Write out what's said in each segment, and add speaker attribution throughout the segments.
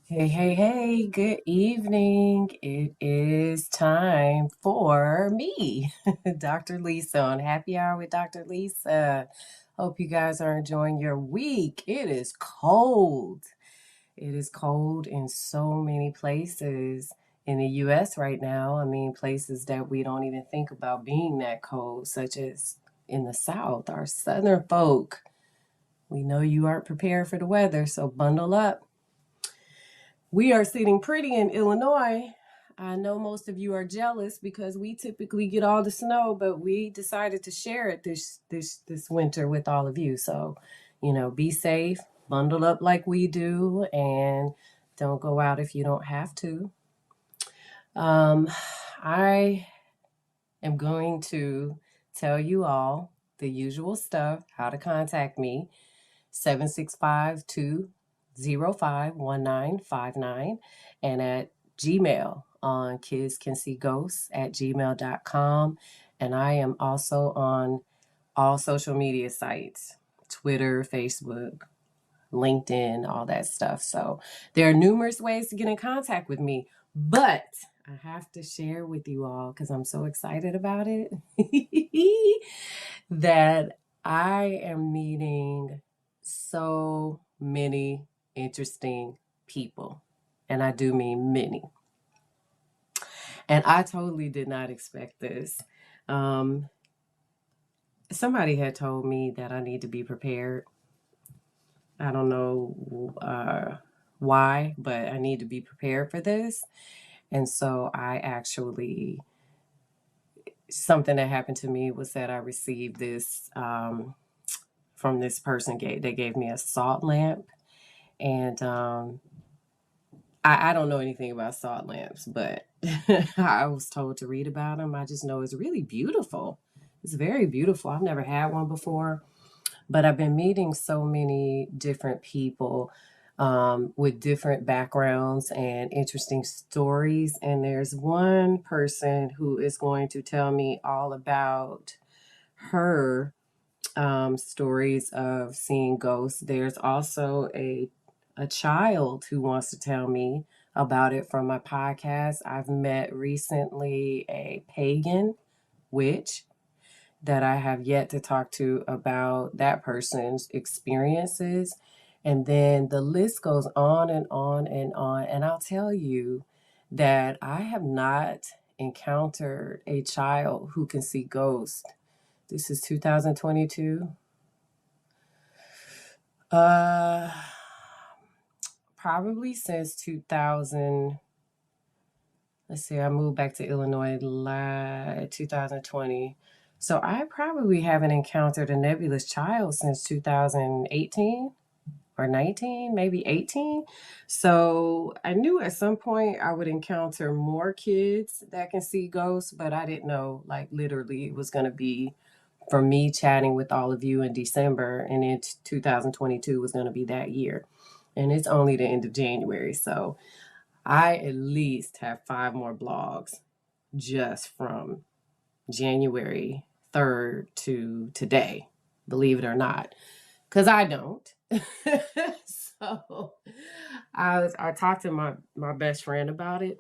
Speaker 1: Hey, hey, hey, good evening. It is time for me, Dr. Lisa, on Happy Hour with Dr. Lisa. Hope you guys are enjoying your week. It is cold. It is cold in so many places in the US right now. I mean, places that we don't even think about being that cold, such as in the South, our Southern folk. We know you aren't prepared for the weather, so bundle up. We are sitting pretty in Illinois. I know most of you are jealous because we typically get all the snow, but we decided to share it this winter with all of you. So, be safe, bundle up like we do, and don't go out if you don't have to. Um, I am going to tell you all the usual stuff, how to contact me. 765-205-1959 and at Gmail on kidscansee.ghosts at gmail.com. And I am also on all social media sites, Twitter, Facebook, LinkedIn, all that stuff. So there are numerous ways to get in contact with me, but I have to share with you all because I'm so excited about it that I am meeting so many interesting people. And I do mean many. And I totally did not expect this. Um, Somebody had told me that I need to be prepared. I don't know why, but I need to be prepared for this. And so I actually, something that happened to me was that I received this from this person. They gave me a salt lamp. And I don't know anything about salt lamps, but I was told to read about them. I just know it's really beautiful. It's very beautiful. I've never had one before, but I've been meeting so many different people with different backgrounds and interesting stories. And there's one person who is going to tell me all about her stories of seeing ghosts. There's also a child who wants to tell me about it from my podcast. I've met recently a pagan witch that I have yet to talk to about that person's experiences. And then the list goes on and on and on. And I'll tell you that I have not encountered a child who can see ghosts. This is 2022. Uh, Probably since 2000. Let's see, I moved back to Illinois 2020. So I probably haven't encountered a nebulous child since 2018 or 19, maybe 18. So I knew at some point I would encounter more kids that can see ghosts, but I didn't know, like, literally it was going to be from me chatting with all of you in December, and then 2022 was going to be that year. And it's only the end of January. So I at least have 5 more blogs just from January 3rd to today, believe it or not, because I don't. So I talked to my best friend about it,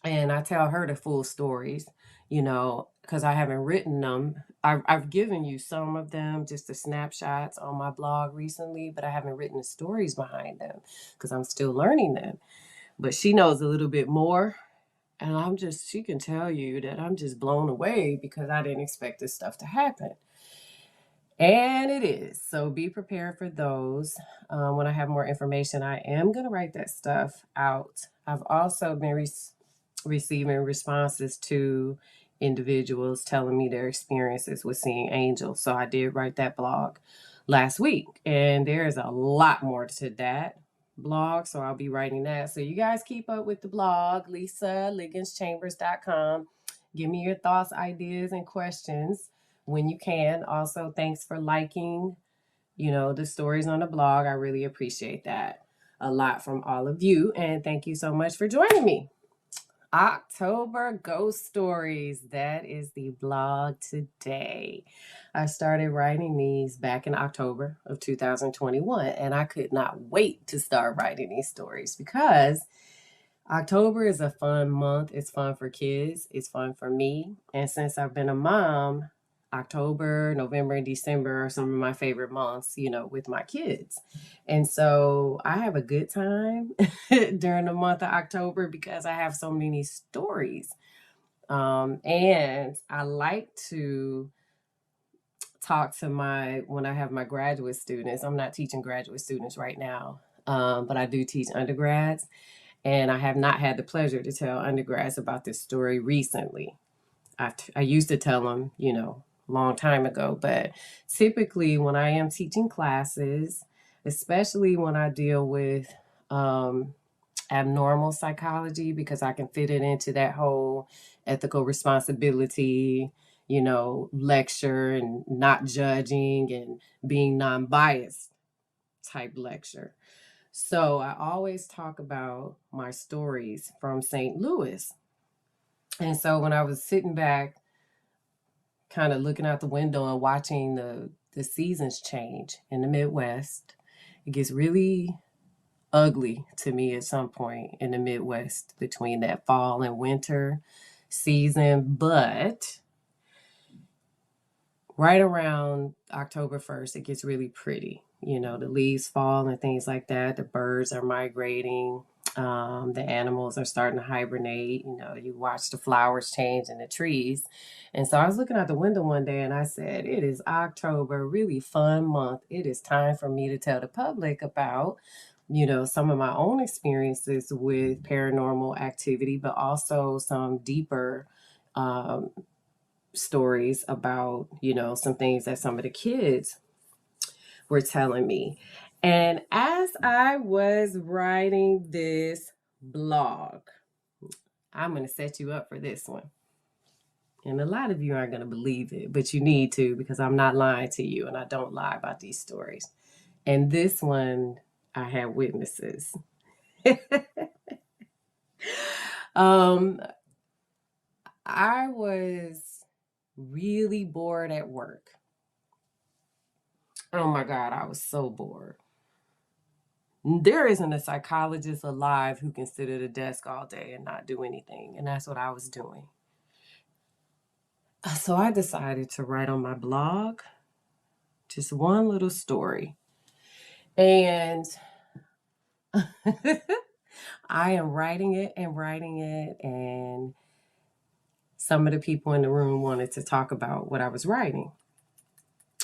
Speaker 1: and I tell her the full stories, because I haven't written them. I've given you some of them, just the snapshots on my blog recently, but I haven't written the stories behind them because I'm still learning them. But she knows a little bit more, and she can tell you that I'm just blown away because I didn't expect this stuff to happen. And it is. So be prepared for those. When I have more information, I am going to write that stuff out. I've also been receiving responses to individuals telling me their experiences with seeing angels. So I did write that blog last week, and there is a lot more to that blog. So I'll be writing that. So you guys keep up with the blog, LisaLigginsChambers.com. Give me your thoughts, ideas, and questions when you can. Also, thanks for liking, the stories on the blog. I really appreciate that a lot from all of you. And thank you so much for joining me. October Ghost Stories. That is the blog today. I started writing these back in October of 2021, and I could not wait to start writing these stories because October is a fun month. It's fun for kids, it's fun for me. And since I've been a mom, October, November, and December are some of my favorite months, with my kids. And so I have a good time during the month of October because I have so many stories. And I like to talk to when I have my graduate students. I'm not teaching graduate students right now, but I do teach undergrads. And I have not had the pleasure to tell undergrads about this story recently. I used to tell them, long time ago, but typically when I am teaching classes, especially when I deal with abnormal psychology, because I can fit it into that whole ethical responsibility, lecture and not judging and being non-biased type lecture. So I always talk about my stories from St. Louis. And so when I was sitting back, kind of looking out the window and watching the seasons change in the Midwest, it gets really ugly to me at some point in the Midwest between that fall and winter season. But right around October 1st, it gets really pretty. The leaves fall and things like that. The birds are migrating. The animals are starting to hibernate. You watch the flowers change in the trees. And so I was looking out the window one day and I said, it is October, really fun month. It is time for me to tell the public about, some of my own experiences with paranormal activity, but also some deeper stories about, some things that some of the kids were telling me. And as I was writing this blog, I'm going to set you up for this one. And a lot of you aren't going to believe it, but you need to, because I'm not lying to you and I don't lie about these stories. And this one, I had witnesses. I was really bored at work. Oh my God, I was so bored. There isn't a psychologist alive who can sit at a desk all day and not do anything. And that's what I was doing. So I decided to write on my blog just one little story. And I am writing it. And some of the people in the room wanted to talk about what I was writing.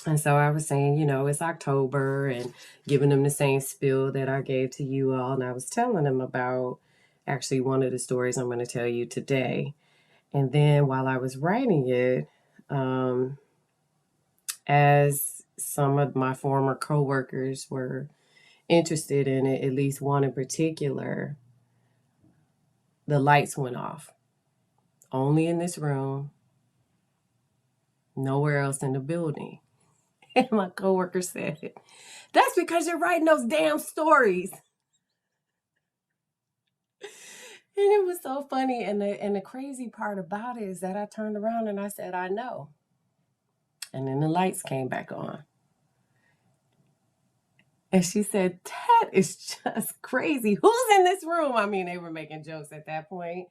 Speaker 1: And so I was saying, it's October and giving them the same spiel that I gave to you all. And I was telling them about actually one of the stories I'm going to tell you today. And then while I was writing it, as some of my former coworkers were interested in it, at least one in particular, the lights went off. Only in this room, nowhere else in the building. And my coworker said, "That's because you're writing those damn stories." And it was so funny. And the crazy part about it is that I turned around and I said, "I know." And then the lights came back on. And she said, "That is just crazy. Who's in this room?" I mean, they were making jokes at that point.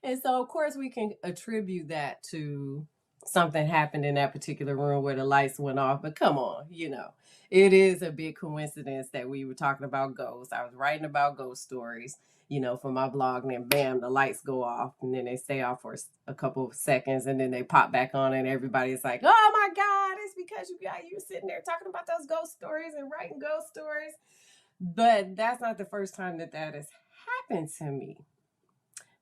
Speaker 1: And so, of course, we can attribute that to something happened in that particular room where the lights went off. But come on, it is a big coincidence that we were talking about ghosts. I was writing about ghost stories, for my blog, and then bam, the lights go off, and then they stay off for a couple of seconds, and then they pop back on, and everybody's like, "Oh my God, it's because you're sitting there talking about those ghost stories and writing ghost stories." But that's not the first time that has happened to me,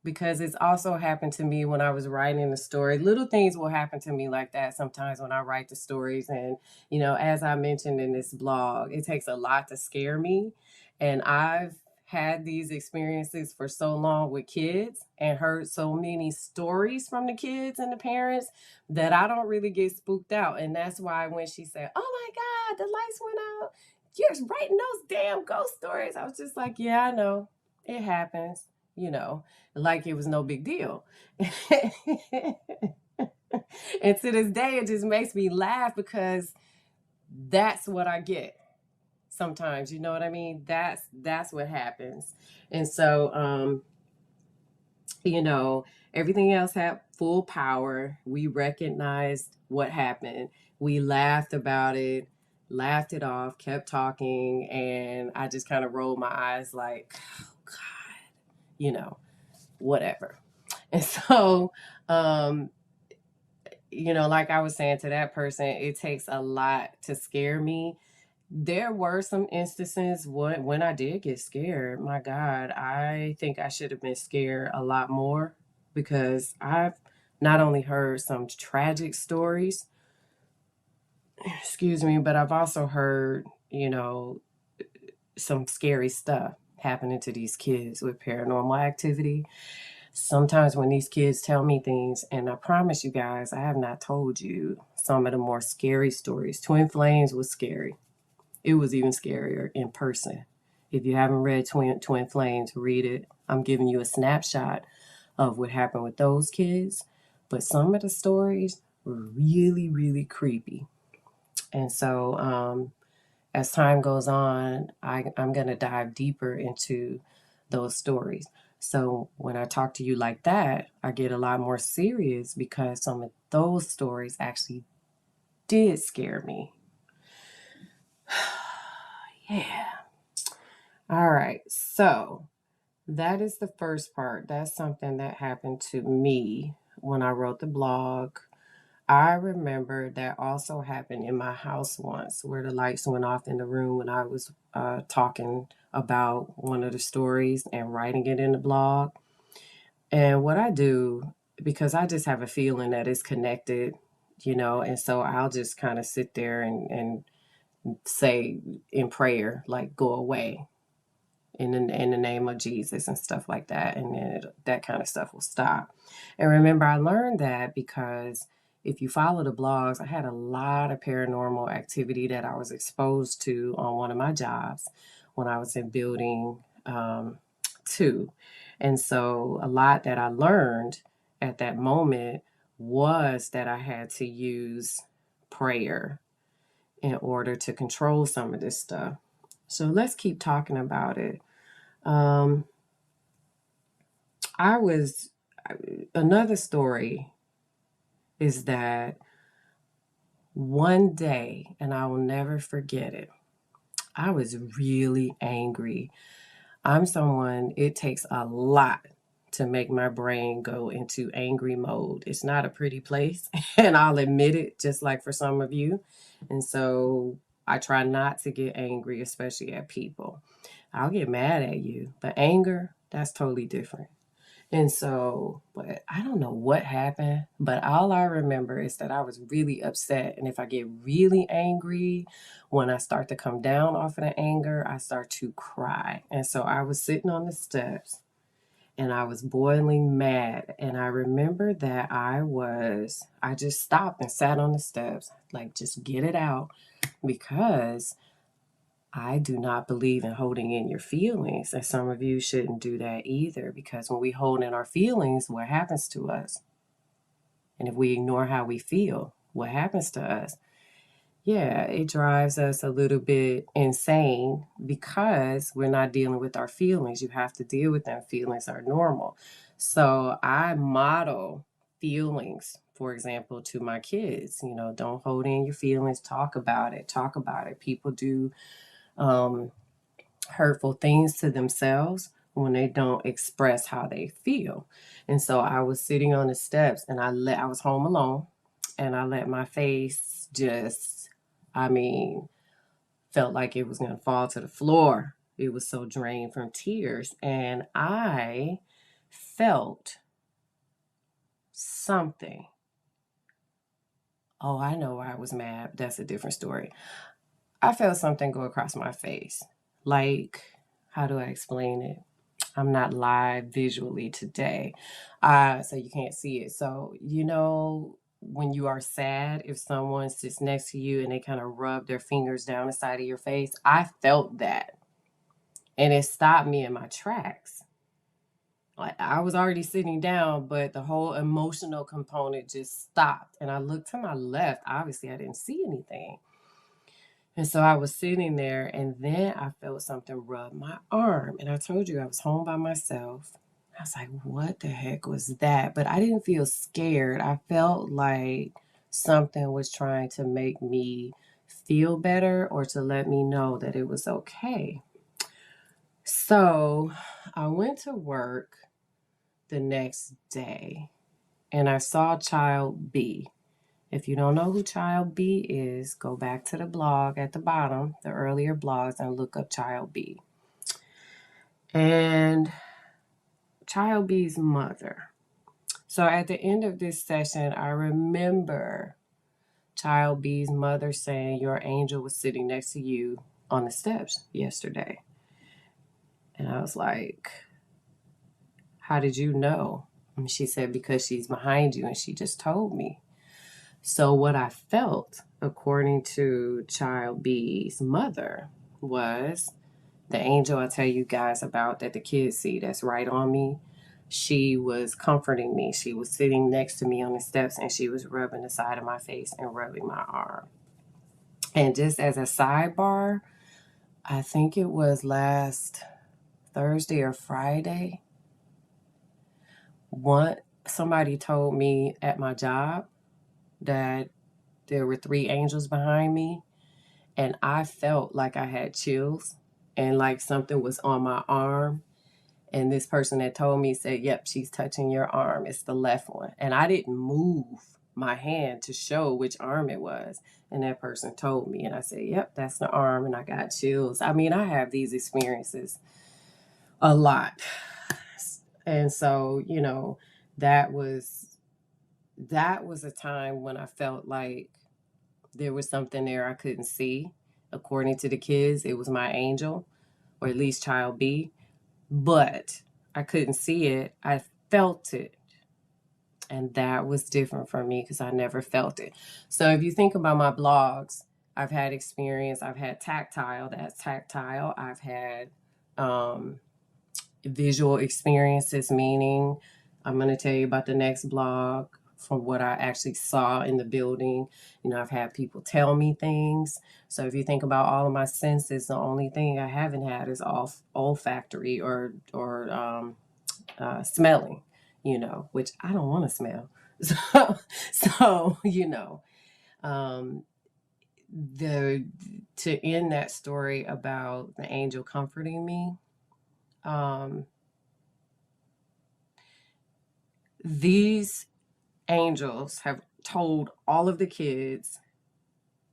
Speaker 1: because it's also happened to me when I was writing the story. Little things will happen to me like that sometimes when I write the stories. And, as I mentioned in this blog, it takes a lot to scare me. And I've had these experiences for so long with kids and heard so many stories from the kids and the parents that I don't really get spooked out. And that's why when she said, "Oh my God, the lights went out, you're writing those damn ghost stories," I was just like, "Yeah, I know. It happens. like it was no big deal. And to this day, it just makes me laugh because that's what I get sometimes. You know what I mean? That's what happens. And so, you know, everything else had full power. We recognized what happened. We laughed about it, laughed it off, kept talking, and I just kind of rolled my eyes like, oh God, whatever. And so, um, like I was saying to that person, it takes a lot to scare me. There were some instances when I did get scared. My God, I think I should have been scared a lot more because I've not only heard some tragic stories, excuse me, but I've also heard, some scary stuff happening to these kids with paranormal activity. Sometimes when these kids tell me things, and I promise you guys, I have not told you some of the more scary stories. Twin Flames was scary. It was even scarier in person. If you haven't read Twin Flames, read it. I'm giving you a snapshot of what happened with those kids. But some of the stories were really, really creepy. And so as time goes on, I'm going to dive deeper into those stories. So when I talk to you like that, I get a lot more serious because some of those stories actually did scare me. Yeah. All right. So that is the first part. That's something that happened to me when I wrote the blog. I remember that also happened in my house once where the lights went off in the room when I was talking about one of the stories and writing it in the blog. And what I do, because I just have a feeling that it's connected, and so I'll just kind of sit there and say in prayer, like, go away in the name of Jesus and stuff like that, and then that kind of stuff will stop. And remember, I learned that because if you follow the blogs, I had a lot of paranormal activity that I was exposed to on one of my jobs when I was in building 2. And so a lot that I learned at that moment was that I had to use prayer in order to control some of this stuff. So let's keep talking about it. Um, I was, another story is that one day, and I will never forget it, I was really angry. I'm someone, it takes a lot to make my brain go into angry mode. It's not a pretty place, and I'll admit it, just like for some of you. And so I try not to get angry, especially at people. I'll get mad at you, but anger, that's totally different. And so, but I don't know what happened, but all I remember is that I was really upset. And if I get really angry, when I start to come down off of the anger, I start to cry. And so I was sitting on the steps and I was boiling mad. And I remember that I just stopped and sat on the steps, like just get it out because I do not believe in holding in your feelings, and some of you shouldn't do that either because when we hold in our feelings, what happens to us? And if we ignore how we feel, what happens to us? Yeah, it drives us a little bit insane because we're not dealing with our feelings. You have to deal with them. Feelings are normal. So I model feelings, for example, to my kids. Don't hold in your feelings, talk about it, talk about it. People do um, hurtful things to themselves when they don't express how they feel. And so I was sitting on the steps and I was home alone and I let my face just, I mean, felt like it was going to fall to the floor. It was so drained from tears. And I felt something. Oh, I know why I was mad. That's a different story. I felt something go across my face. Like, how do I explain it? I'm not live visually today, so you can't see it. So, when you are sad, if someone sits next to you and they kind of rub their fingers down the side of your face, I felt that. And it stopped me in my tracks. I was already sitting down, but the whole emotional component just stopped. And I looked to my left. Obviously, I didn't see anything. And so I was sitting there, and then I felt something rub my arm. And I told you I was home by myself. I was like, what the heck was that? But I didn't feel scared. I felt like something was trying to make me feel better or to let me know that it was okay. So I went to work the next day and I saw child B. If you don't know who child B is, go back to the blog at the bottom, the earlier blogs, and look up child B. And child B's mother. So at the end of this session, I remember child B's mother saying, your angel was sitting next to you on the steps yesterday. And I was like, how did you know? And she said, because she's behind you and she just told me. So what I felt, according to child B's mother, was the angel I tell you guys about that the kids see that's right on me. She was comforting me. She was sitting next to me on the steps and she was rubbing the side of my face and rubbing my arm. And just as a sidebar, I think it was last Thursday or Friday, somebody told me at my job that there were 3 angels behind me, and I felt like I had chills and like something was on my arm. And this person that told me said, yep, she's touching your arm. It's the left one. And I didn't move my hand to show which arm it was. And that person told me, and I said, yep, that's the arm. And I got chills. I mean, I have these experiences a lot. And so, that was a time when I felt like there was something there I couldn't see. According to the kids, it was my angel, or at least child B. But I couldn't see it. I felt it. And that was different for me because I never felt it. So if you think about my blogs, I've had experience. I've had tactile. That's tactile. I've had visual experiences, meaning I'm going to tell you about the next blog from what I actually saw in the building. I've had people tell me things. So if you think about all of my senses, the only thing I haven't had is olfactory or smelling, which I don't want to smell. So to end that story about the angel comforting me, these angels have told all of the kids,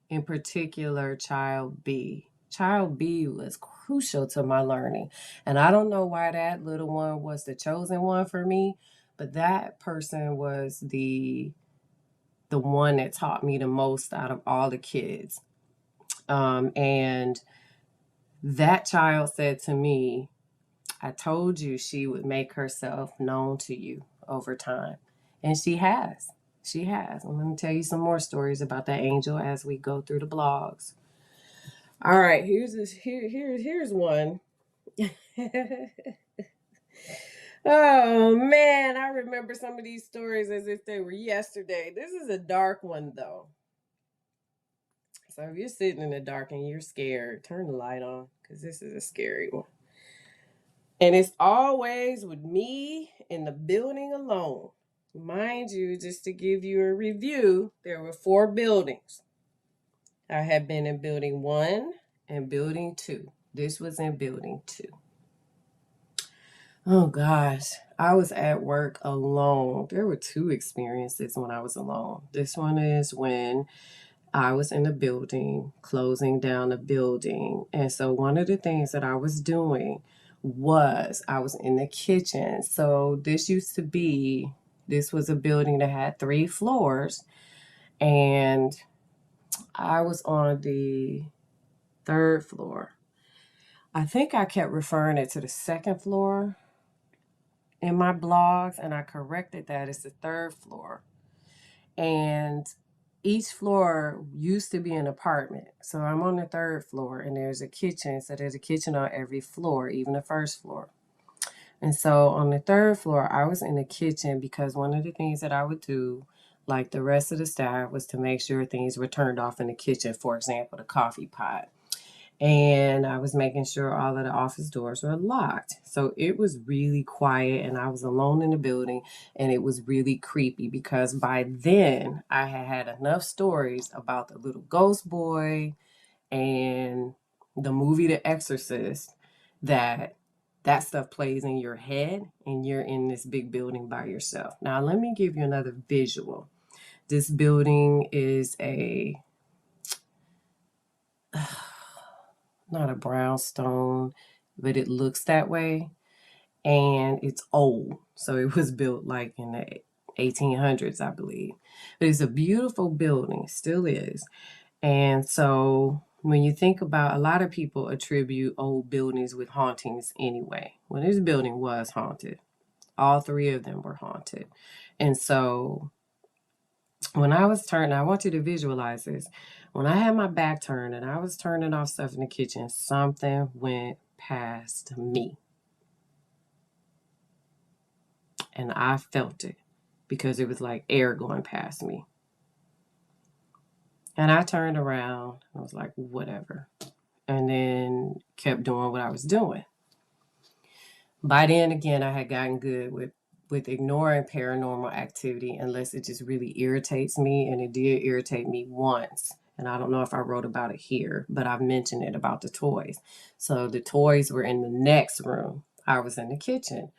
Speaker 1: in particular child B. Child B was crucial to my learning. And I don't know why that little one was the chosen one for me, but that person was the one that taught me the most out of all the kids. And that child said to me, I told you she would make herself known to you over time. And she has. She has. I'm going to tell you some more stories about that angel as we go through the blogs. All right, here's one. Oh man, I remember some of these stories as if they were yesterday. This is a dark one though. So if you're sitting in the dark and you're scared, turn the light on because this is a scary one. And it's always with me in the building alone. Mind you, just to give you a review, there were 4 buildings. I had been in building 1 and building 2. This was in building 2. Oh gosh, I was at work alone. There were 2 experiences when I was alone. This one is when I was in a building, closing down a building. And so one of the things that I was doing was I was in the kitchen. So this was a building that had 3 floors. And I was on the 3rd floor. I think I kept referring it to the 2nd floor in my blogs, and I corrected that it's the 3rd floor. And each floor used to be an apartment. So I'm on the 3rd floor and there's a kitchen. So there's a kitchen on every floor, even the 1st floor. And so on the third floor, I was in the kitchen because one of the things that I would do, like the rest of the staff, was to make sure things were turned off in the kitchen. For example, the coffee pot. And I was making sure all of the office doors were locked. So it was really quiet, and I was alone in the building, and it was really creepy because by then I had had enough stories about the little ghost boy and the movie The Exorcist that that stuff plays in your head and you're in this big building by yourself. Now, let me give you another visual. This building is not a brownstone, but it looks that way. And it's old. So it was built like in the 1800s, I believe. But it's a beautiful building, still is. And so when you think about, a lot of people attribute old buildings with hauntings anyway. Well, this building was haunted. All three of them were haunted. And so when I was turning, I want you to visualize this. When I had my back turned and I was turning off stuff in the kitchen, something went past me. And I felt it because it was like air going past me. And I turned around. I was like, whatever. And then kept doing what I was doing. By then, again, I had gotten good with ignoring paranormal activity unless it just really irritates me. And it did irritate me once. And I don't know if I wrote about it here, but I've mentioned it about the toys. So the toys were in the next room. I was in the kitchen.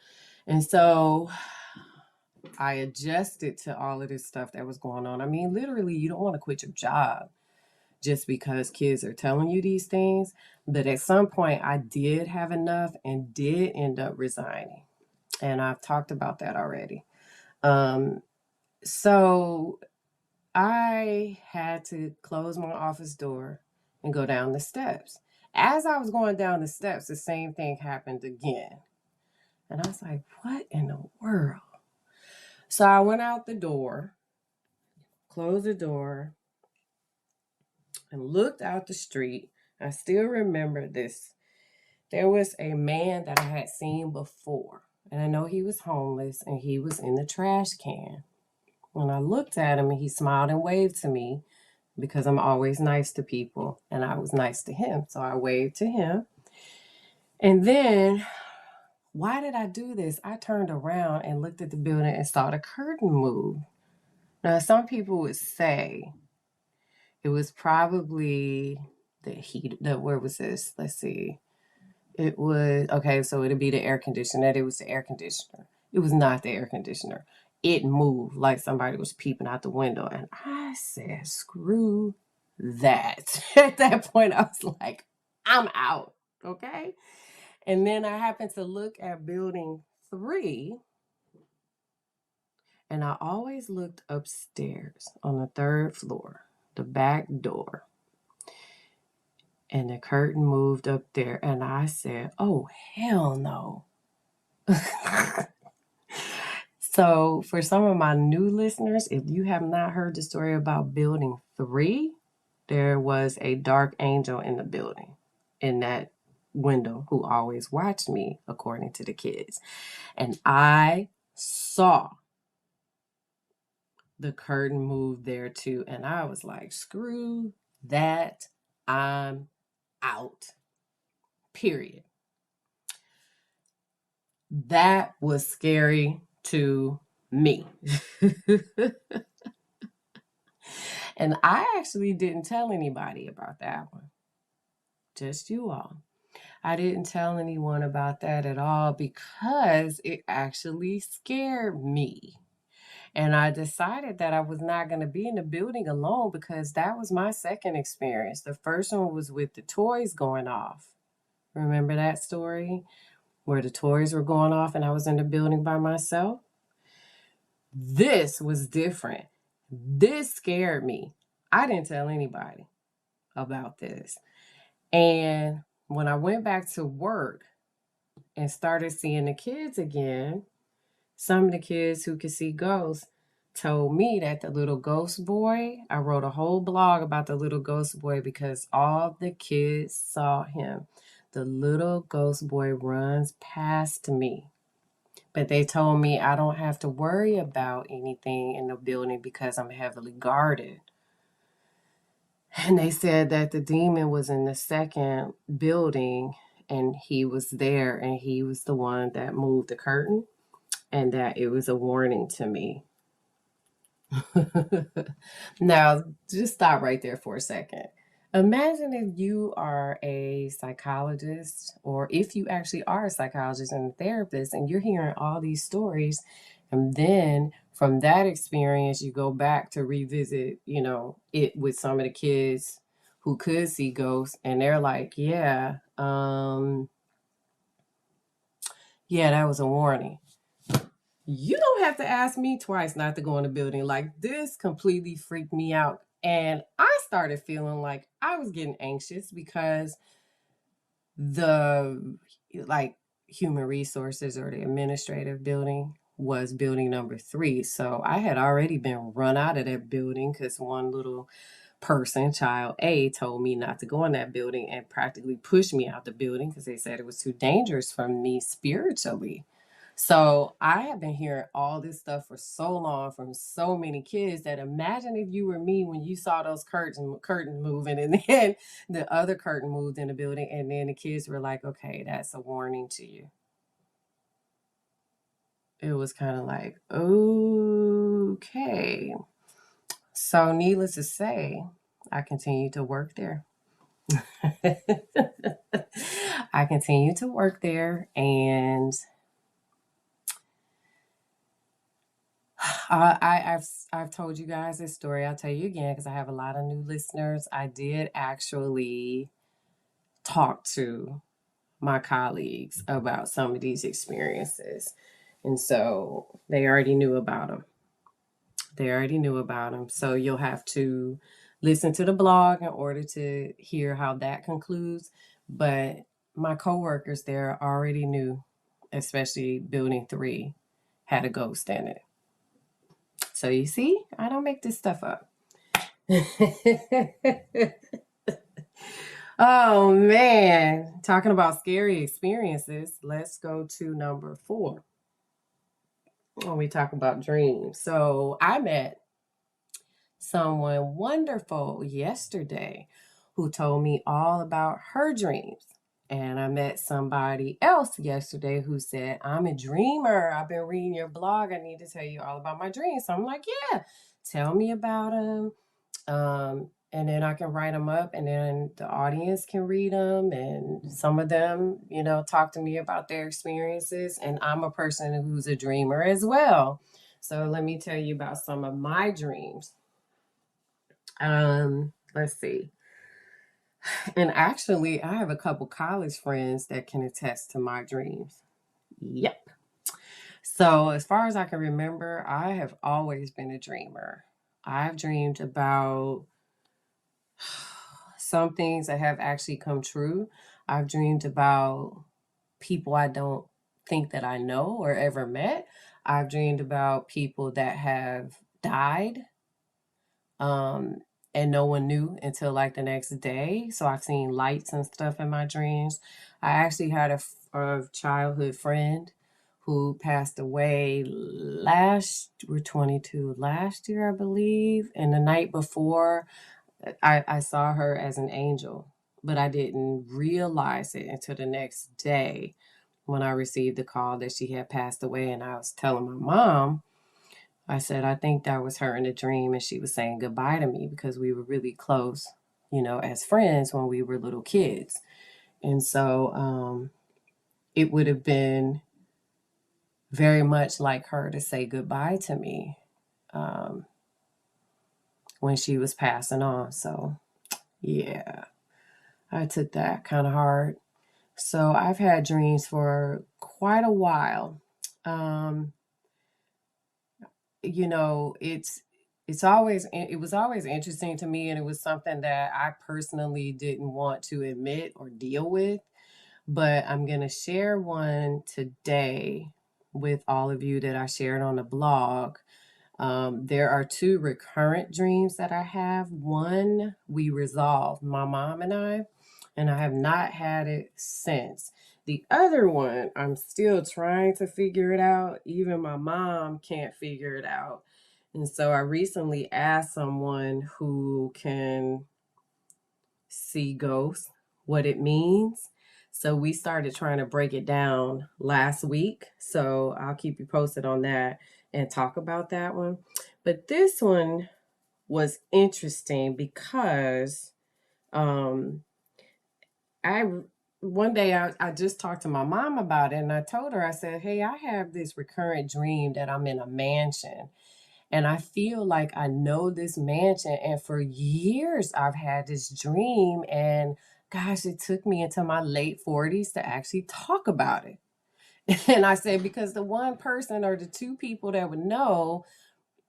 Speaker 1: And so I adjusted to all of this stuff that was going on. I mean, literally, you don't want to quit your job just because kids are telling you these things. But at some point, I did have enough and did end up resigning. And I've talked about that already. So I had to close my office door and go down the steps. As I was going down the steps, the same thing happened again. And I was like, what in the world? So I went out the door, closed the door, and looked out the street. I still remember this. There was a man that I had seen before, and I know he was homeless and he was in the trash can. When I looked at him, he smiled and waved to me because I'm always nice to people, and I was nice to him. So I waved to him. And then, why did I do this? I turned around and looked at the building and saw the curtain move. Now, some people would say it was probably the heat. Where was this? Let's see. It was, okay, so it'd be the air conditioner. It was the air conditioner. It was not the air conditioner. It moved like somebody was peeping out the window. And I said, screw that. At that point, I was like, I'm out. Okay. And then I happened to look at building 3. And I always looked upstairs on the 3rd floor, the back door. And the curtain moved up there. And I said, oh, hell no. So for some of my new listeners, if you have not heard the story about building 3, there was a dark angel in the building, in that window, who always watched me, according to the kids. And I saw the curtain move there too. And I was like, screw that. I'm out. Period. That was scary to me. And I actually didn't tell anybody about that one. Just you all. I didn't tell anyone about that at all because it actually scared me. And I decided that I was not going to be in the building alone because that was my second experience. The first one was with the toys going off. Remember that story where the toys were going off and I was in the building by myself? This was different. This scared me. I didn't tell anybody about this. And when I went back to work and started seeing the kids again, some of the kids who could see ghosts told me that the little ghost boy, I wrote a whole blog about the little ghost boy because all the kids saw him. The little ghost boy runs past me. But they told me I don't have to worry about anything in the building because I'm heavily guarded. And they said that the demon was in the second building and he was there and he was the one that moved the curtain and that it was a warning to me. Now, just stop right there for a second. Imagine if you are a psychologist, or if you actually are a psychologist and a therapist, and you're hearing all these stories, and then from that experience, you go back to revisit, it with some of the kids who could see ghosts, and they're like, yeah, that was a warning. You don't have to ask me twice not to go in the building. Like, this completely freaked me out. And I started feeling like I was getting anxious because the like human resources or the administrative building was building number 3. So I had already been run out of that building because one little person, child A, told me not to go in that building and practically pushed me out the building because they said it was too dangerous for me spiritually. So I have been hearing all this stuff for so long from so many kids that imagine if you were me when you saw those curtains moving and then the other curtain moved in the building and then the kids were like, okay, that's a warning to you. It was kind of like, okay. So needless to say, I continued to work there. I continued to work there and I've told you guys this story. I'll tell you again because I have a lot of new listeners. I did actually talk to my colleagues about some of these experiences, and so they already knew about them. They already knew about them. So you'll have to listen to the blog in order to hear how that concludes. But my coworkers there already knew, especially Building 3 had a ghost in it. So you see, I don't make this stuff up. Oh man, talking about scary experiences, let's go to number 4 when we talk about dreams. So I met someone wonderful yesterday who told me all about her dreams. And I met somebody else yesterday who said, I'm a dreamer. I've been reading your blog. I need to tell you all about my dreams. So I'm like, yeah, tell me about them. And then I can write them up and then the audience can read them. And some of them, talk to me about their experiences. And I'm a person who's a dreamer as well. So let me tell you about some of my dreams. Let's see. And actually, I have a couple college friends that can attest to my dreams. Yep. So, as far as I can remember, I have always been a dreamer. I've dreamed about some things that have actually come true. I've dreamed about people I don't think that I know or ever met. I've dreamed about people that have died. And no one knew until like the next day. So I've seen lights and stuff in my dreams. I actually had a childhood friend who passed away we're 22 last year, I believe. And the night before, I saw her as an angel, but I didn't realize it until the next day when I received the call that she had passed away. And I was telling my mom, I said, I think that was her in a dream, and she was saying goodbye to me because we were really close, as friends when we were little kids. And so it would have been very much like her to say goodbye to me when she was passing on. So, yeah, I took that kind of hard. So I've had dreams for quite a while. Um, it was always interesting to me, and it was something that I personally didn't want to admit or deal with, but I'm going to share one today with all of you that I shared on the blog. There are 2 recurrent dreams that I have. One we resolved, my mom and I have not had it since. The other one, I'm still trying to figure it out. Even my mom can't figure it out. And so I recently asked someone who can see ghosts, what it means. So we started trying to break it down last week. So I'll keep you posted on that and talk about that one. But this one was interesting because um, I one day I just talked to my mom about it, and I told her, I said, hey, I have this recurrent dream that I'm in a mansion. And I feel like I know this mansion. And for years, I've had this dream. And gosh, it took me into my late 40s to actually talk about it. And I said, because the one person or the two people that would know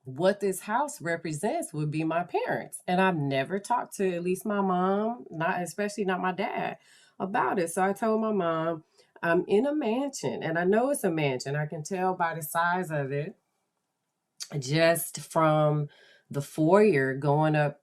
Speaker 1: what this house represents would be my parents. And I've never talked to at least my mom, not especially not my dad, about it. So I told my mom, I'm in a mansion, and I know it's a mansion. I can tell by the size of it just from the foyer going up,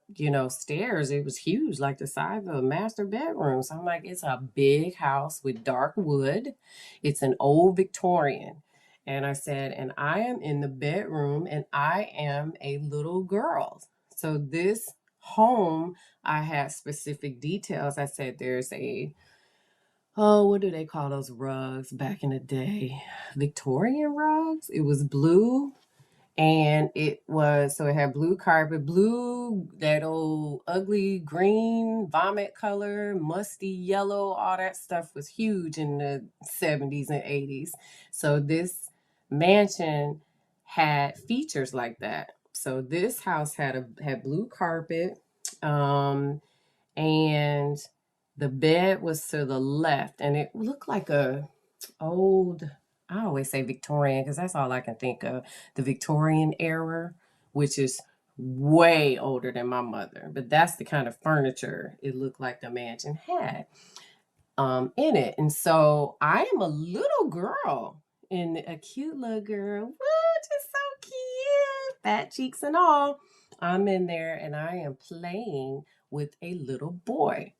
Speaker 1: stairs. It was huge, like the size of a master bedroom. So I'm like, it's a big house with dark wood. It's an old Victorian. And I said, and I am in the bedroom and I am a little girl. So this home, I had specific details. I said, there's what do they call those rugs back in the day? Victorian rugs. It was blue, and it had blue carpet, blue, that old ugly green vomit color, musty yellow, all that stuff was huge in the 70s and 80s. So this mansion had features like that. So this house had blue carpet, um and the bed was to the left, and it looked like a old, I always say Victorian because that's all I can think of, the Victorian era, which is way older than my mother, but that's the kind of furniture it looked like the mansion had in it. And so I am a little girl, and a cute little girl, woo, just so cute, fat cheeks and all. I'm in there and I am playing with a little boy.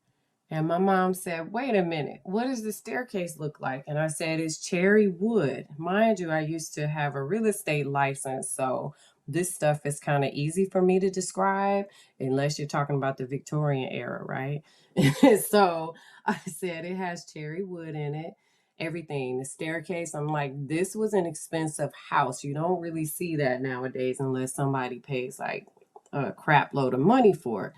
Speaker 1: And my mom said, wait a minute, what does the staircase look like? And I said, it's cherry wood. Mind you, I used to have a real estate license, so this stuff is kind of easy for me to describe, unless you're talking about the Victorian era, right? So I said, it has cherry wood in it, everything. The staircase, I'm like, this was an expensive house. You don't really see that nowadays unless somebody pays like a crap load of money for it.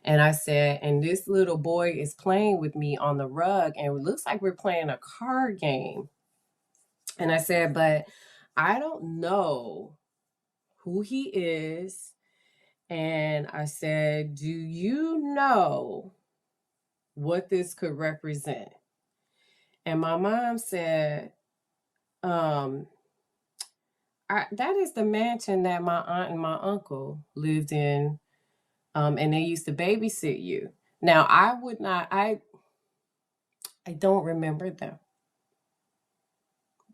Speaker 1: And I said, and this little boy is playing with me on the rug, and it looks like we're playing a card game. And I said, but I don't know who he is. And I said, do you know what this could represent? And my mom said, um, that is the mansion that my aunt and my uncle lived in, and they used to babysit you. Now, I don't remember them.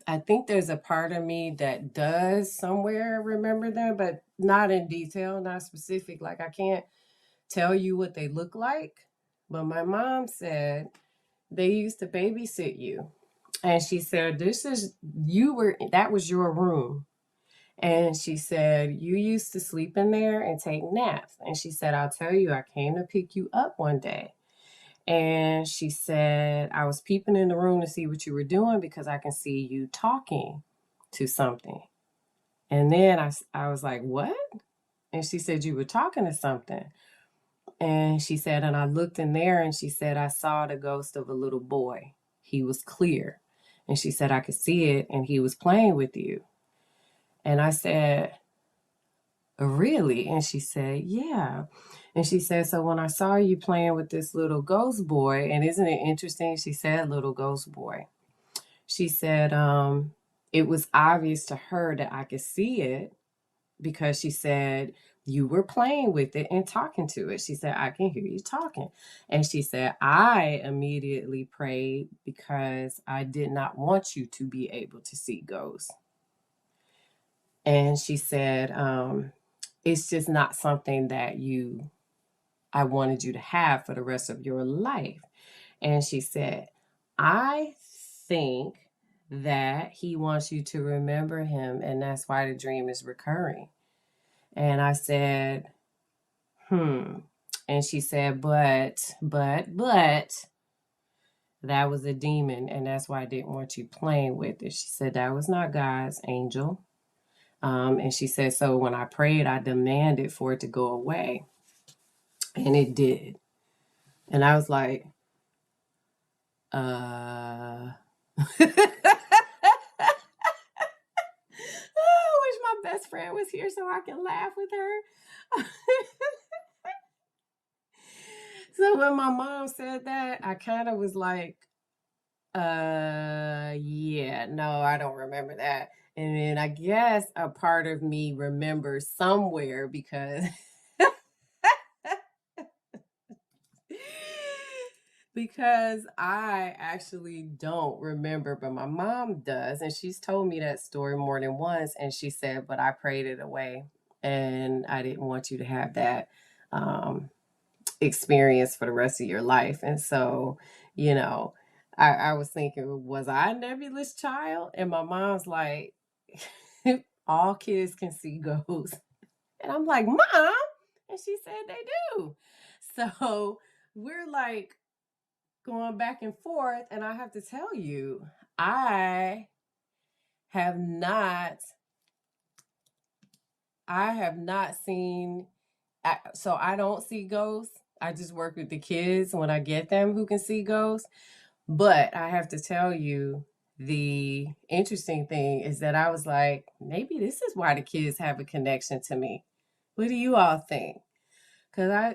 Speaker 1: I think there's a part of me that does somewhere remember them, but not in detail, not specific. Like I can't tell you what they look like. But my mom said they used to babysit you. And she said, that was your room. And she said, you used to sleep in there and take naps. And she said, I'll tell you, I came to pick you up one day. And she said, I was peeping in the room to see what you were doing because I can see you talking to something. And then I was like, what? And she said, you were talking to something. And she said, and I looked in there, and she said, I saw the ghost of a little boy. He was clear. And she said, I could see it, and he was playing with you. And I said, really? And she said, yeah. And she said, so when I saw you playing with this little ghost boy, and isn't it interesting? She said, little ghost boy. She said, it was obvious to her that I could see it because she said, you were playing with it and talking to it. She said, I can hear you talking. And she said, I immediately prayed because I did not want you to be able to see ghosts. And she said, it's just not something that I wanted you to have for the rest of your life. And she said, I think that he wants you to remember him, and that's why the dream is recurring. And I said, And she said, but, that was a demon, and that's why I didn't want you playing with it. She said, that was not God's angel. And she said, so when I prayed, I demanded for it to go away. And it did. And I was like, I wish my best friend was here so I can laugh with her. So when my mom said that, I kind of was like, yeah, no, I don't remember that. And then I guess a part of me remembers somewhere because because I actually don't remember, but my mom does. And she's told me that story more than once. And she said, but I prayed it away. And I didn't want you to have that experience for the rest of your life. And so, you know, I was thinking, was I a nebulous child? And my mom's like, all kids can see ghosts. And I'm like, Mom. And she said they do. So we're like going back and forth. And I have to tell you, I have not seen, so I don't see ghosts. I just work with the kids when I get them who can see ghosts. But I have to tell you, the interesting thing is that I was like, maybe this is why the kids have a connection to me. What do you all think? Because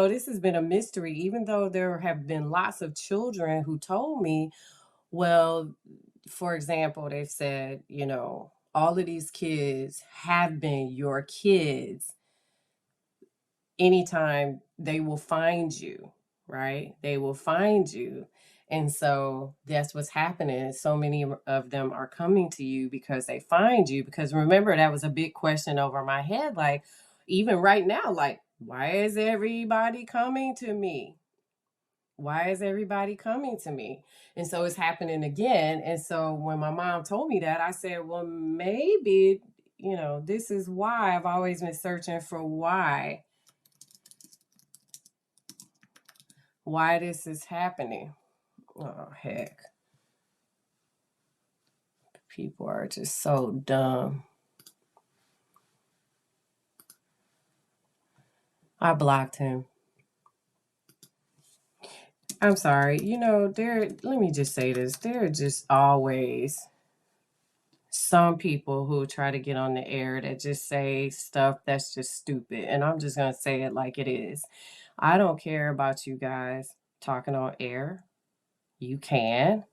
Speaker 1: this has been a mystery, even though there have been lots of children who told me, well, for example, they've said, all of these kids have been your kids anytime they will find you, right? They will find you. And so that's what's happening. So many of them are coming to you because they find you. Because remember, that was a big question over my head. Like, even right now, like, why is everybody coming to me? Why is everybody coming to me? And so it's happening again. And so when my mom told me that, I said, well, maybe, this is why I've always been searching for why this is happening. Oh, heck. People are just so dumb. I blocked him. I'm sorry. Let me just say this. There are just always some people who try to get on the air that just say stuff that's just stupid. And I'm just going to say it like it is. I don't care about you guys talking on air. You can.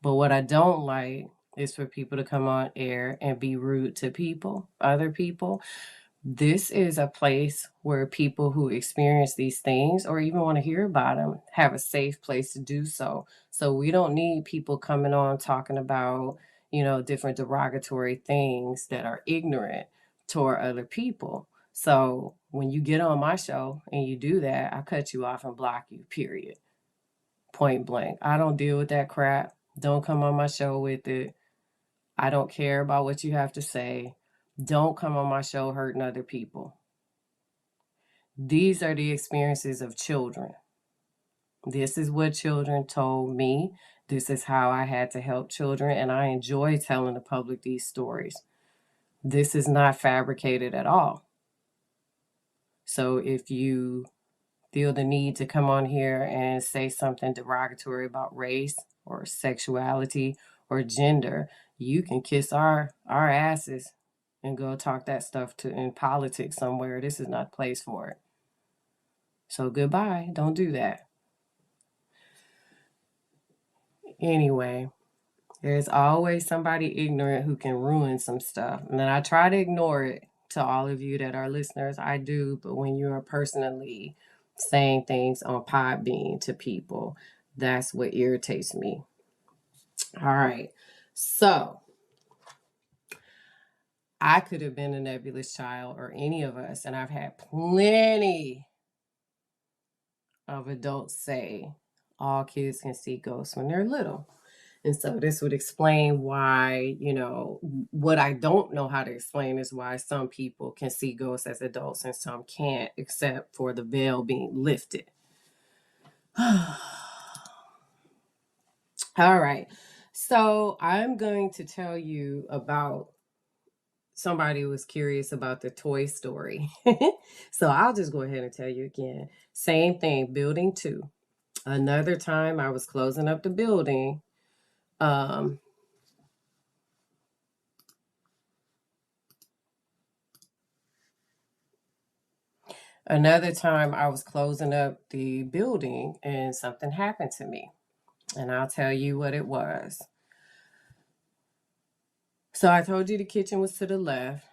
Speaker 1: But what I don't like is for people to come on air and be rude to people, other people. This is a place where people who experience these things or even want to hear about them have a safe place to do so. So we don't need people coming on talking about, different derogatory things that are ignorant toward other people. So when you get on my show and you do that, I cut you off and block you, period. Point blank. I don't deal with that crap. Don't come on my show with it. I don't care about what you have to say. Don't come on my show hurting other people. These are the experiences of children. This is what children told me. This is how I had to help children, and I enjoy telling the public these stories. This is not fabricated at all. So if you feel the need to come on here and say something derogatory about race or sexuality or gender, you can kiss our asses and go talk that stuff in politics somewhere. This is not the place for it. So goodbye. Don't do that. Anyway, there's always somebody ignorant who can ruin some stuff. And then I try to ignore it to all of you that are listeners. I do. But when you are personally saying things on Podbean to people, that's what irritates me. All right. So I could have been a nebulous child or any of us. And I've had plenty of adults say all kids can see ghosts when they're little. And so this would explain why, what I don't know how to explain is why some people can see ghosts as adults and some can't, except for the veil being lifted. All right. So I'm going to tell you about somebody who was curious about the Toy Story. So I'll just go ahead and tell you again. Same thing, building 2. Another time I was closing up the building. Another time I was closing up the building and something happened to me. And I'll tell you what it was. So I told you the kitchen was to the left.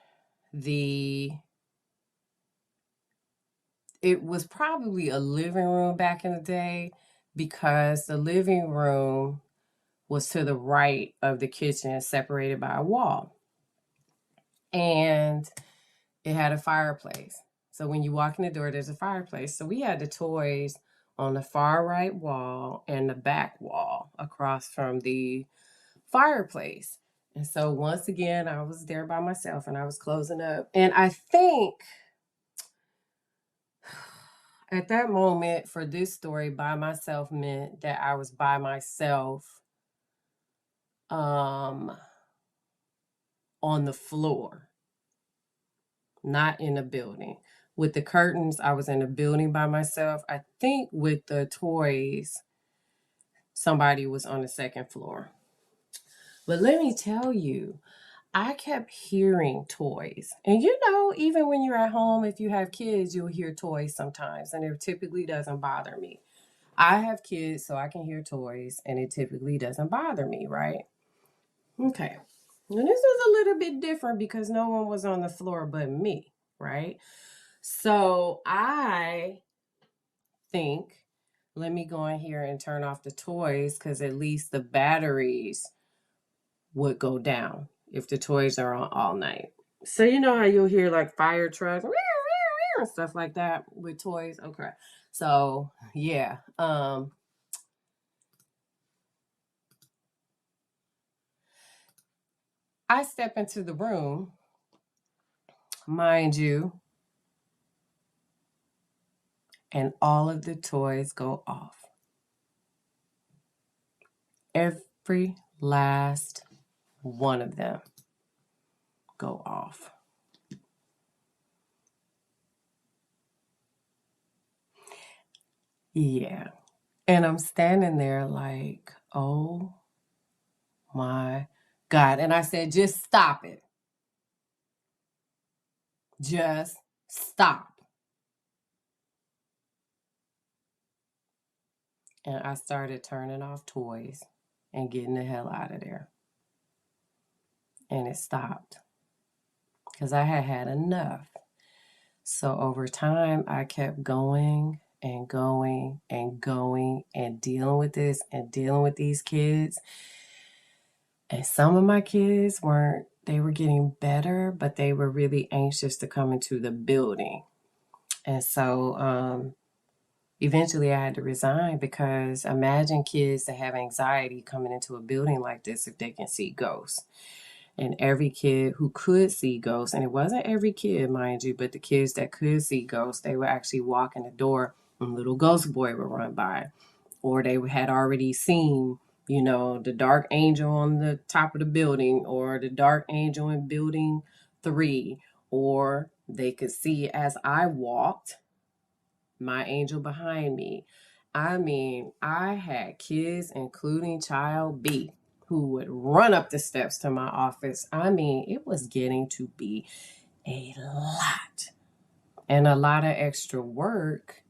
Speaker 1: It was probably a living room back in the day because the living room was to the right of the kitchen, separated by a wall. And it had a fireplace. So when you walk in the door, there's a fireplace. So we had the toys on the far right wall and the back wall across from the fireplace. And so once again, I was there by myself and I was closing up. And I think at that moment for this story, by myself meant that I was by myself on the floor, not in a building. With the curtains, I was in a building by myself. I think with the toys, somebody was on the second floor. But let me tell you, I kept hearing toys. And even when you're at home, if you have kids, you'll hear toys sometimes, and it typically doesn't bother me. I have kids, so I can hear toys, and it typically doesn't bother me, right? Okay. And this is a little bit different because no one was on the floor but me, right? So I think, let me go in here and turn off the toys because at least the batteries would go down if the toys are on all night. So you know how you'll hear like fire trucks and stuff like that with toys? Okay. So yeah. I step into the room, mind you, and all of the toys go off. Every last one of them go off. Yeah. And I'm standing there like, oh my God. And I said, just stop it. Just stop. And I started turning off toys and getting the hell out of there. And it stopped because I had had enough. So over time, I kept going and going and going and dealing with this and dealing with these kids. And some of my kids they were getting better, but they were really anxious to come into the building. And so eventually I had to resign because imagine kids that have anxiety coming into a building like this if they can see ghosts. And every kid who could see ghosts, and it wasn't every kid, mind you, but the kids that could see ghosts, they would actually walk in the door and little ghost boy would run by. Or they had already seen, the dark angel on the top of the building or the dark angel in building 3. Or they could see as I walked, my angel behind me. I mean, I had kids, including child B, who would run up the steps to my office. I mean, it was getting to be a lot and a lot of extra work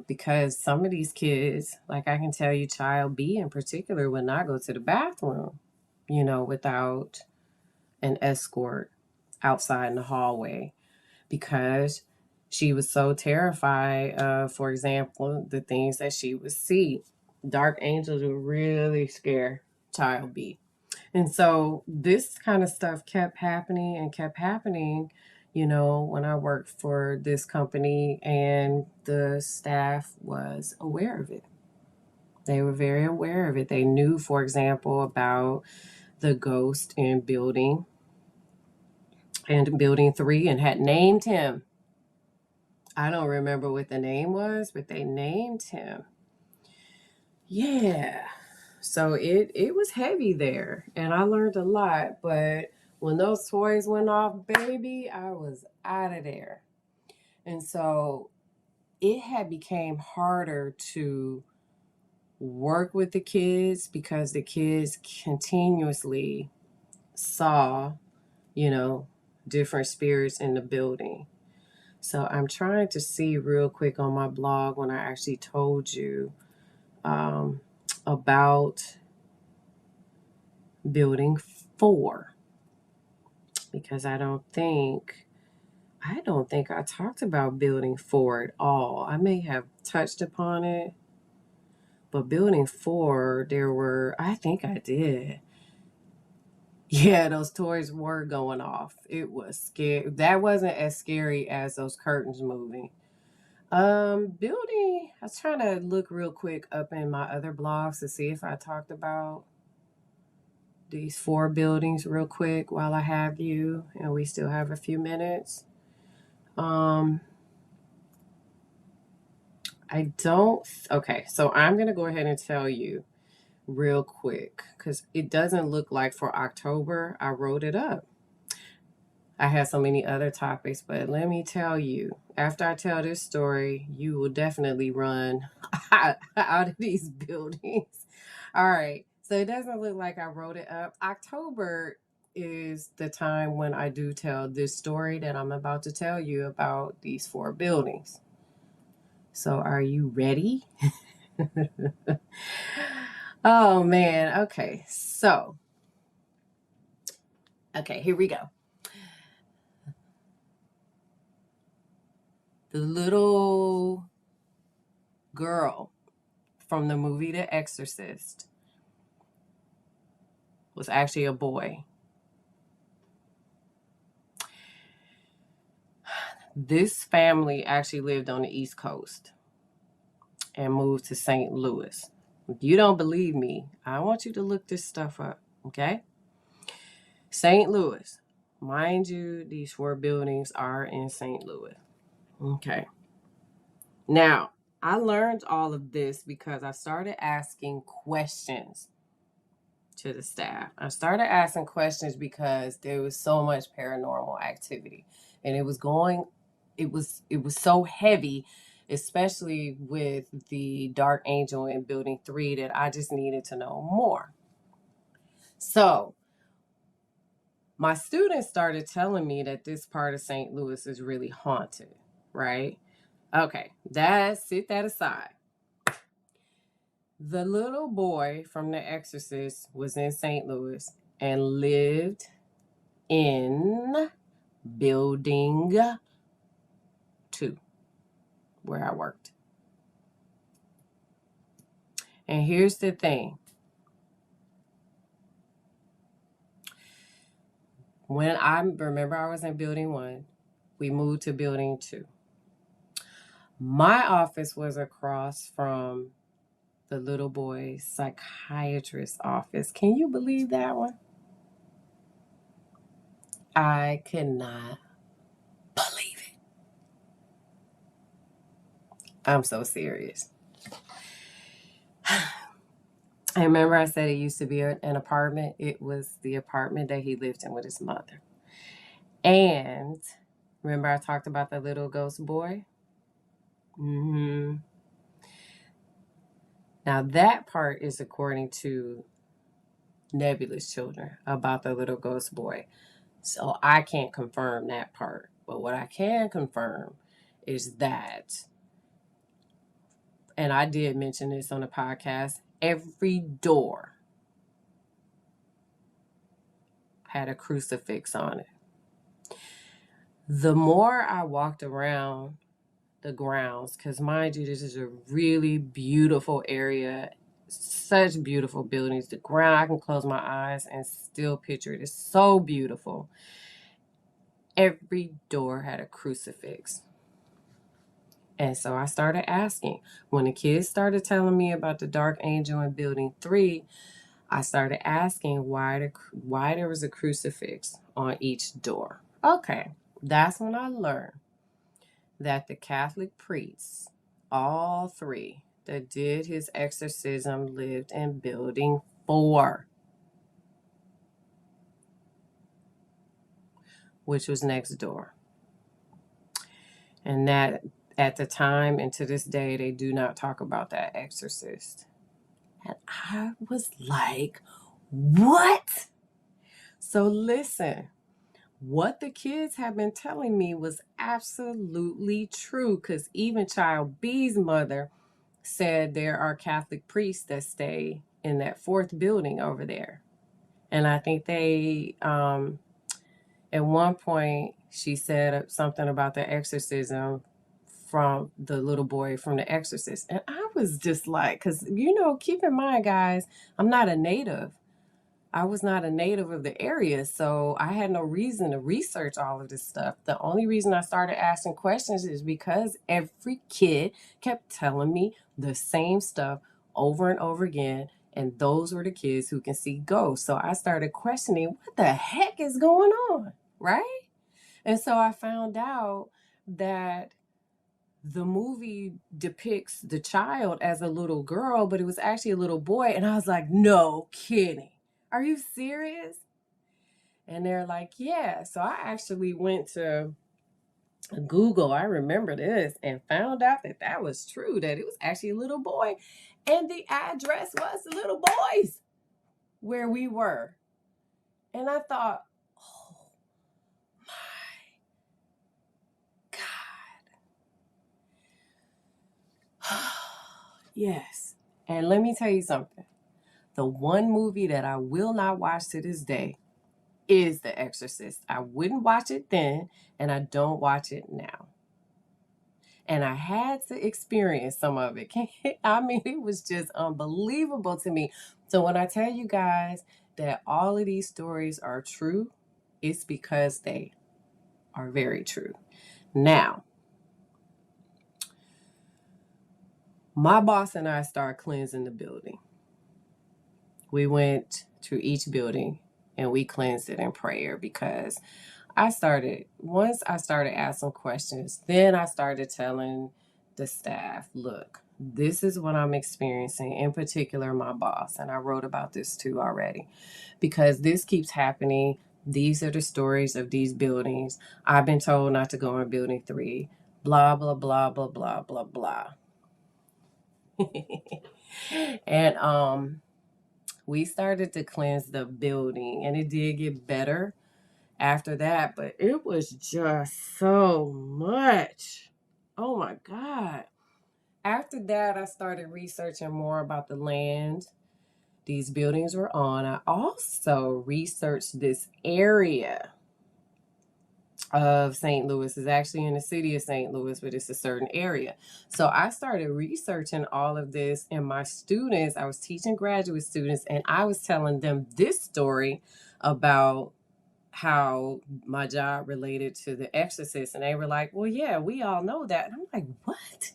Speaker 1: because some of these kids, like I can tell you, child B in particular, would not go to the bathroom, without an escort outside in the hallway because she was so terrified of, for example, the things that she would see. Dark angels would really scare child B. And so this kind of stuff kept happening and kept happening, when I worked for this company and the staff was aware of it. They were very aware of it. They knew, for example, about the ghost in building 3 and had named him. I don't remember what the name was, but they named him. Yeah. So it was heavy there, and I learned a lot, but when those toys went off, baby, I was out of there. And so it had became harder to work with the kids because the kids continuously saw, you know, different spirits in the building. So I'm trying to see real quick on my blog when I actually told you about building 4, because I don't think I talked about building 4 at all. I may have touched upon it, but building 4, I think I did. Yeah, those toys were going off. It was scary. That wasn't as scary as those curtains moving. Building, I was trying to look real quick up in my other blogs to see if I talked about these 4 buildings real quick while I have you and we still have a few minutes. I don't, okay, so I'm going to go ahead and tell you real quick because it doesn't look like for October I wrote it up. I had so many other topics, but let me tell you, after I tell this story, you will definitely run out of these buildings. All right. So it doesn't look like I wrote it up. October is the time when I do tell this story that I'm about to tell you about these 4 buildings. So are you ready? Oh, man. Okay. So, okay, here we go. The little girl from the movie The Exorcist was actually a boy. This family actually lived on the East Coast and moved to St. Louis. If you don't believe me, I want you to look this stuff up, okay? St. Louis. Mind you, these 4 buildings are in St. Louis. Okay. Now, I learned all of this because I started asking questions to the staff. I started asking questions because there was so much paranormal activity, and it was so heavy, especially with the Dark Angel in Building 3, that I just needed to know more. So my students started telling me that this part of St. Louis is really haunted, right? Okay, sit that aside. The little boy from The Exorcist was in St. Louis and lived in Building 2, where I worked. And here's the thing. When I remember I was in Building 1, we moved to Building 2. My office was across from the little boy's psychiatrist's office. Can you believe that one? I could not believe it. I'm so serious. I remember I said it used to be an apartment. It was the apartment that he lived in with his mother. And remember I talked about the little ghost boy? Mm-hmm. Now that part is according to Nebulous Children about the little ghost boy. So I can't confirm that part. But what I can confirm is that, and I did mention this on the podcast, every door had a crucifix on it. The more I walked around the grounds, because mind you, this is a really beautiful area, such beautiful buildings. The ground, I can close my eyes and still picture it. It's so beautiful. Every door had a crucifix. And so I started asking. When the kids started telling me about the dark angel in building 3, I started asking why there was a crucifix on each door. Okay, that's when I learned that the Catholic priests, all 3 that did his exorcism, lived in building 4, which was next door. And that at the time and to this day, they do not talk about that exorcist. And I was like, what? So listen, what the kids have been telling me was absolutely true, because even child B's mother said there are Catholic priests that stay in that 4th building over there. And I think they, at one point, she said something about the exorcism from the little boy from The Exorcist. And I was just like, because, keep in mind, guys, I'm not a native. I was not a native of the area, so I had no reason to research all of this stuff. The only reason I started asking questions is because every kid kept telling me the same stuff over and over again, and those were the kids who can see ghosts. So I started questioning, what the heck is going on, right? And so I found out that the movie depicts the child as a little girl, but it was actually a little boy. And I was like, no kidding. Are you serious? And they're like, yeah. So I actually went to Google, I remember this, and found out that that was true, that it was actually a little boy. And the address was the little boys where we were. And I thought, oh my God. Yes. And let me tell you something. The one movie that I will not watch to this day is The Exorcist. I wouldn't watch it then, and I don't watch it now. And I had to experience some of it. I mean, it was just unbelievable to me. So when I tell you guys that all of these stories are true, it's because they are very true. Now, my boss and I started cleansing the building. We went to each building and we cleansed it in prayer, because once I started asking questions, then I started telling the staff, look, this is what I'm experiencing, in particular my boss. And I wrote about this too already, because this keeps happening. These are the stories of these buildings. I've been told not to go in building 3, blah, blah, blah, blah, blah, blah, blah. And we started to cleanse the building, and it did get better after that, but it was just so much. Oh my God. After that, I started researching more about the land these buildings were on. I also researched this area of St. Louis. It's actually in the city of St. Louis, but it's a certain area. So I started researching all of this, and my students, I was teaching graduate students, and I was telling them this story about how my job related to The Exorcist. And they were like, well, yeah, we all know that. And I'm like, what?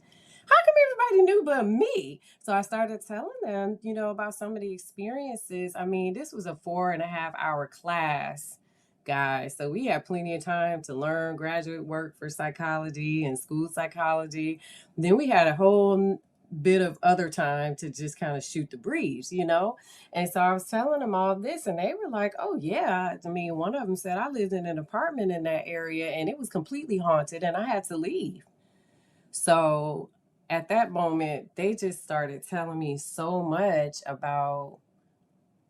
Speaker 1: How come everybody knew but me? So I started telling them, about some of the experiences. I mean, this was a 4.5-hour class, guys. So we had plenty of time to learn graduate work for psychology and school psychology. Then we had a whole bit of other time to just kind of shoot the breeze. And so I was telling them all this, and they were like, oh yeah. I mean, one of them said, I lived in an apartment in that area and it was completely haunted and I had to leave. So at that moment, they just started telling me so much about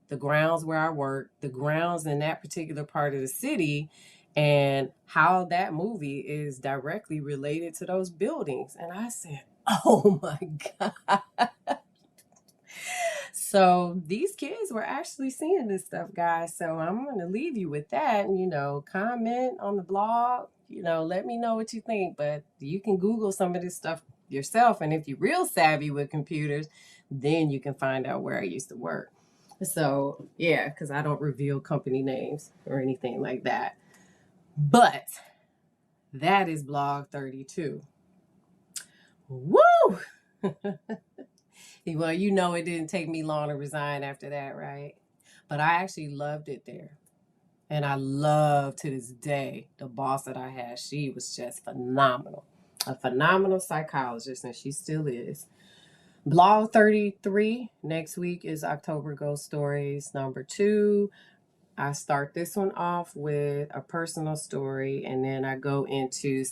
Speaker 1: the grounds where I work, the grounds in that particular part of the city, and how that movie is directly related to those buildings. And I said, oh my God. So these kids were actually seeing this stuff, guys. So I'm going to leave you with that. Comment on the blog, let me know what you think. But you can Google some of this stuff yourself. And if you're real savvy with computers, then you can find out where I used to work. So, yeah, because I don't reveal company names or anything like that. But that is blog 32. Woo! Well, you know it didn't take me long to resign after that, right? But I actually loved it there. And I love to this day the boss that I had. She was just phenomenal. A phenomenal psychologist, and she still is. Blog 33. Next week is October Ghost Stories #2. I start this one off with a personal story, and then I go into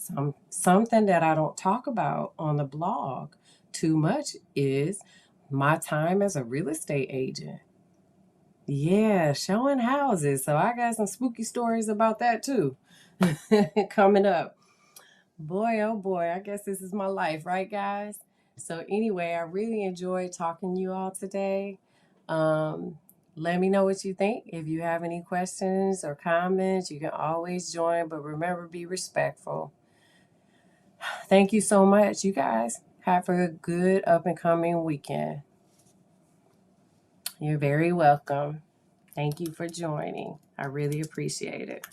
Speaker 1: something that I don't talk about on the blog too much is my time as a real estate agent. Yeah, showing houses. So I got some spooky stories about that too coming up. Boy, oh boy, I guess this is my life, right, guys? So, anyway, I really enjoyed talking to you all today. Um, Let me know what you think. If you have any questions or comments, you can always join, but remember, be respectful. Thank you so much, you guys. Have a good up and coming weekend. You're very welcome. Thank you for joining. I really appreciate it.